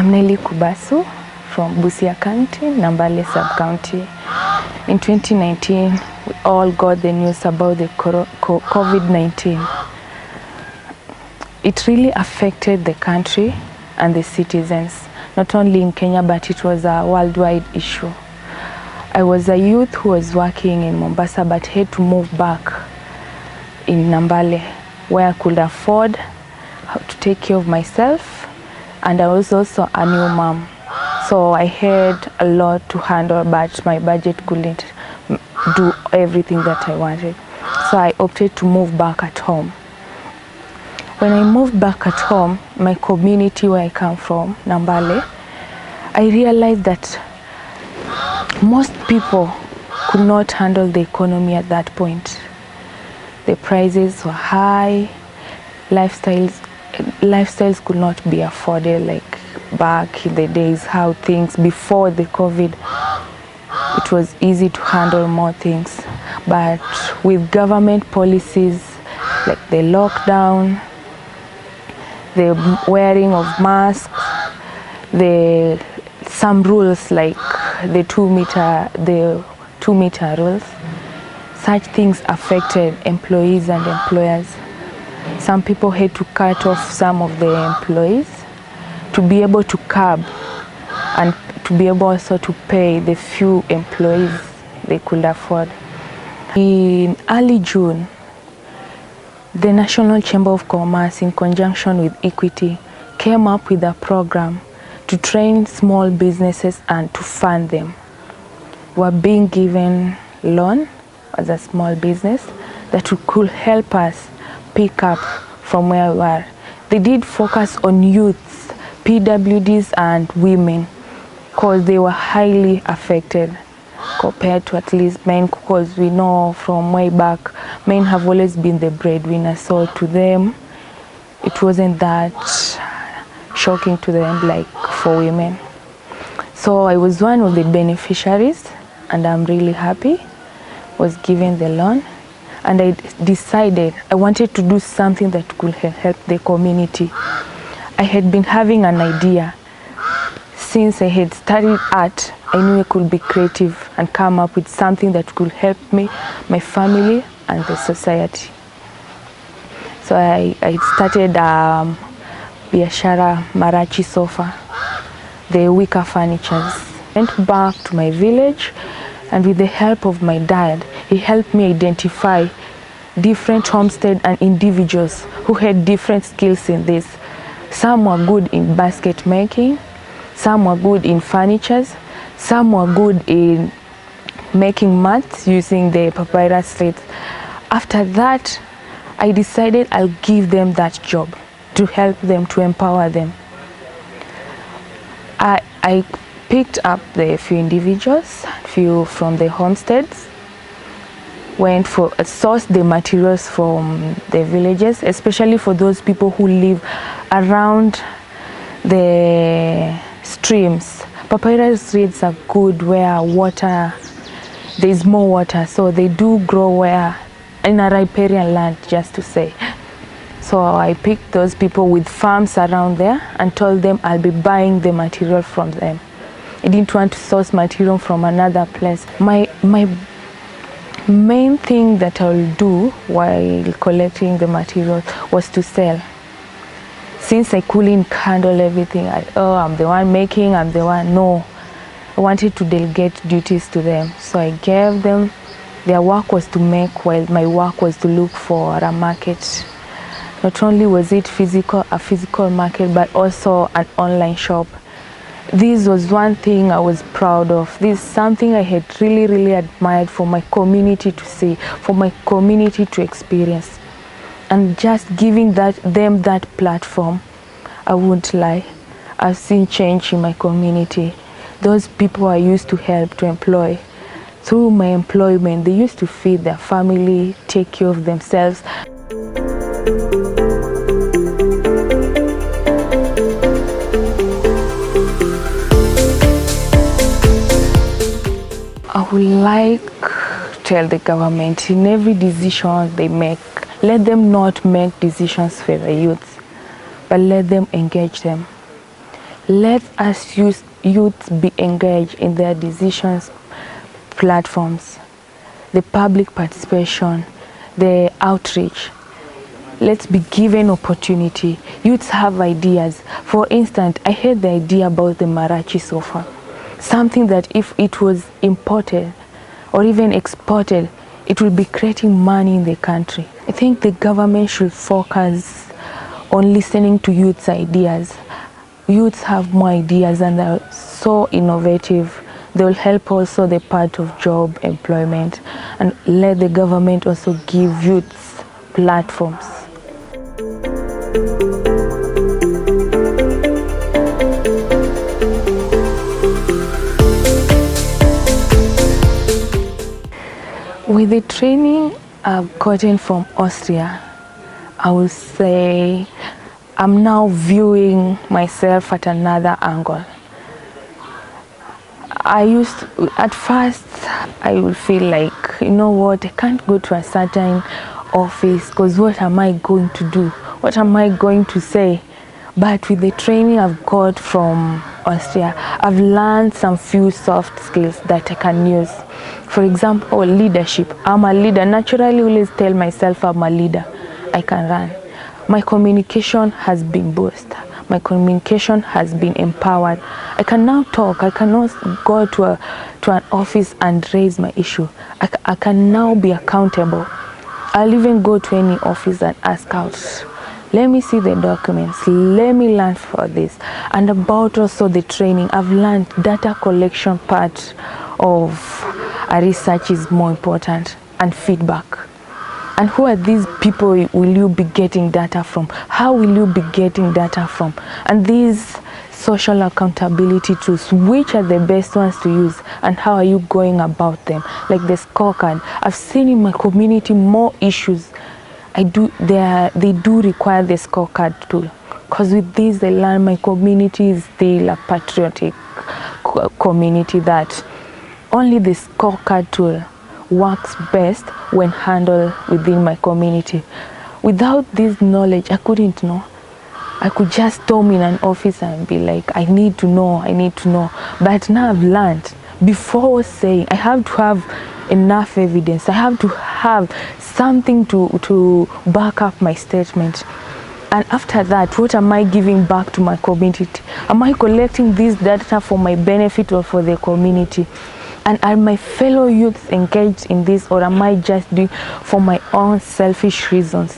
I'm Nelly Kubasu from Busia County, Nambale Sub-County. In 2019, we all got the news about the COVID-19. It really affected the country and the citizens, not only in Kenya, but it was a worldwide issue. I was a youth who was working in Mombasa, but had to move back in Nambale, where I could afford to take care of myself, and I was also a new mom. So I had a lot to handle, but my budget couldn't do everything that I wanted. So I opted to move back at home. When I moved back at home, my community where I come from, Nambale, I realized that most people could not handle the economy at that point. The prices were high, lifestyles could not be afforded like back in the days, how things before the COVID, it was easy to handle more things. But with government policies like the lockdown, the wearing of masks, some rules like the 2 meter rules, such things affected employees and employers. Some people had to cut off some of the employees to be able to curb and to be able also to pay the few employees they could afford. In early June, the National Chamber of Commerce, in conjunction with Equity, came up with a program to train small businesses and to fund them. We were being given loan as a small business that could help us pick up from where we were. They did focus on youths, PWDs and women, because they were highly affected compared to at least men, because we know from way back, men have always been the breadwinner. So to them, it wasn't that shocking to them like for women. So I was one of the beneficiaries, and I'm really happy. Was given the loan, and I decided I wanted to do something that could help the community. I had been having an idea. Since I had studied art, I knew I could be creative and come up with something that could help me, my family, and the society. So I started Biashara Marachi Sofa, the wicker furnitures. Went back to my village, and with the help of my dad, he helped me identify different homestead and individuals who had different skills in this. Some were good in basket making, some were good in furnitures, some were good in making mats using the papyrus threads. After that, I decided I'll give them that job to help them, to empower them. I picked up the few individuals, few from the homesteads, sourced the materials from the villages, especially for those people who live around the streams. Papyrus reeds are good where there is more water, so they do grow where in a riparian land, just to say. So I picked those people with farms around there and told them I'll be buying the material from them. I didn't want to source material from another place. My main thing that I will do while collecting the material was to sell. Since I couldn't handle everything, I'm the one making, I'm the one, no. I wanted to delegate duties to them. So I gave them, their work was to make, while my work was to look for a market. Not only was it a physical market, but also an online shop. This was one thing I was proud of. This is something I had really, really admired for my community to see, for my community to experience. And just giving them that platform, I won't lie, I've seen change in my community. Those people I used to help to employ, through my employment, they used to feed their family, take care of themselves. I would like to tell the government, in every decision they make, let them not make decisions for the youth, but let them engage them. Let us youth be engaged in their decisions platforms, the public participation, the outreach. Let's be given opportunity. Youths have ideas. For instance, I had the idea about the Marachi sofa, something that if it was imported or even exported, it will be creating money in the country. I think the government should focus on listening to youths' ideas. Youths have more ideas and are so innovative. They will help also the part of job employment, and let the government also give youths platforms. With the training I've gotten from Austria, I will say I'm now viewing myself at another angle. At first, I would feel like, you know what, I can't go to a certain office because what am I going to do? What am I going to say? But with the training I've got from Austria, I've learned some few soft skills that I can use. For example, leadership. I'm a leader. Naturally, I always tell myself I'm a leader. I can run. My communication has been boosted. My communication has been empowered. I can now talk. I cannot go to an office and raise my issue. I can now be accountable. I'll even go to any office and ask out. Let me see the documents. Let me learn for this. And about also the training, I've learned data collection part of a research is more important, and feedback. And who are these people will you be getting data from? How will you be getting data from? And these social accountability tools, which are the best ones to use, and how are you going about them? Like the scorecard. I've seen in my community more issues. They do require the scorecard tool, because with this they learn my community is still a patriotic community, that only the scorecard tool works best when handled within my community. Without this knowledge, I couldn't know. I could just storm in an office and be like, I need to know. But now I've learned, before saying, I have to have enough evidence. I have to have something to back up my statement. And after that, what am I giving back to my community? Am I collecting this data for my benefit or for the community? And are my fellow youths engaged in this, or am I just doing for my own selfish reasons?